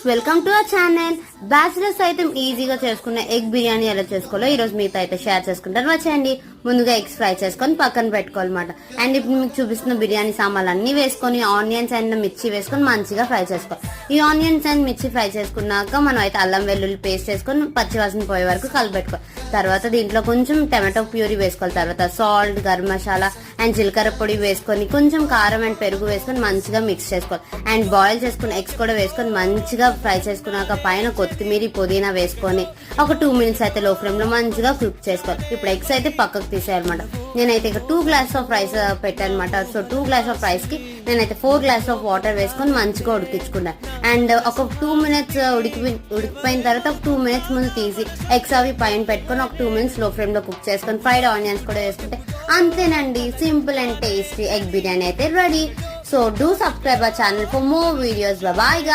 Welcome to our channel. Bachelors అయితే ఈజీగా చేసుకున్న ఎగ్ బిర్యానీ ఎలా చేసుకోవాలో ఈ రోజు మీతో అయితే షేర్ చేసుకుంటాను. వచ్చేయండి. ముందుగా ఎగ్స్ ఫ్రై చేసుకొని పక్కన పెట్టుకోవాలన్నమాట. అండ్ ఇప్పుడు మీకు చూపిస్తున్న బిర్యానీ సామాన్లు అన్ని వేసుకొని ఆనియన్స్ అండ్ మిర్చి వేసుకొని మంచిగా ఫ్రై చేసుకోవాలి. ఈ ఆనియన్స్ అండ్ మిర్చి ఫ్రై చేసుకున్నాక మనం అయితే అల్లం వెల్లుల్లి పేస్ట్ వేసుకొని పచ్చివాసన పోయే వరకు కలిపెట్టుకోవాలి. తర్వాత దీంట్లో కొంచెం టమాటో ప్యూరీ వేసుకోవాలి. తర్వాత సాల్ట్, గరం మసాలా అండ్ జీలకర్ర పొడి వేసుకొని కొంచెం కారం అండ్ పెరుగు వేసుకొని మంచిగా మిక్స్ చేసుకోవాలి. అండ్ బాయిల్ చేసుకున్న ఎగ్స్ కూడా వేసుకొని మంచిగా ఫ్రై చేసుకున్నాక పైన కొత్తిమీర, పుదీనా వేసుకొని ఒక 2 minutes అయితే లో ఫ్లేమ్ లో మంచిగా కుక్ చేసుకోవాలి. ఇప్పుడు ఎగ్స్ అయితే పక్కకు తీసేయాలన్నమాట. నేనైతే ఇక 2 glasses ఆఫ్ రైస్ పెట్టానమాట. సో 2 glasses ఆఫ్ రైస్ కి నేనైతే 4 glasses ఆఫ్ వాటర్ వేసుకొని మంచిగా ఉడికించుకున్నాను. అండ్ ఒక 2 minutes ఉడికిపోయిన తర్వాత ఒక 2 minutes ముందు తీసి ఎగ్స్ అవి పైన పెట్టుకొని ఒక 2 minutes లో ఫ్లేమ్ లో కుక్ చేసుకొని ఫ్రైడ్ ఆనియన్స్ కూడా వేసుకుంటే అంతేనండి. Simple and tasty egg biryani అయితే ready. So do subscribe our channel for more videos. Bye bye guys.